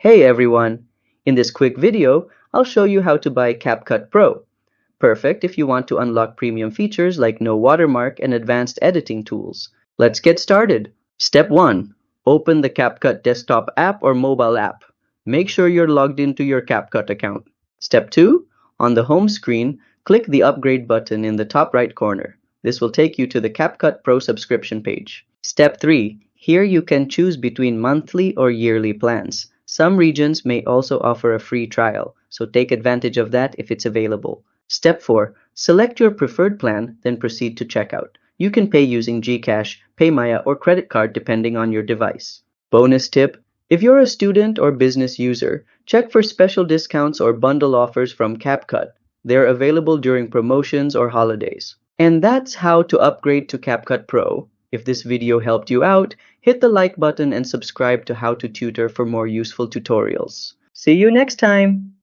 Hey everyone! In this quick video, I'll show you how to buy CapCut Pro. Perfect if you want to unlock premium features like no watermark and advanced editing tools. Let's get started. Step 1. Open the CapCut desktop app or mobile app. Make sure you're logged into your CapCut account. Step 2. On the home screen, click the upgrade button in the top right corner. This will take you to the CapCut Pro subscription page. Step 3. Here you can choose between monthly or yearly plans. Some regions may also offer a free trial, so take advantage of that if it's available. Step 4. Select your preferred plan, then proceed to checkout. You can pay using GCash, PayMaya, or credit card depending on your device. Bonus tip: if you're a student or business user, check for special discounts or bundle offers from CapCut. They're available during promotions or holidays. And that's how to upgrade to CapCut Pro. If this video helped you out, hit the like button and subscribe to How to Tutor for more useful tutorials. See you next time!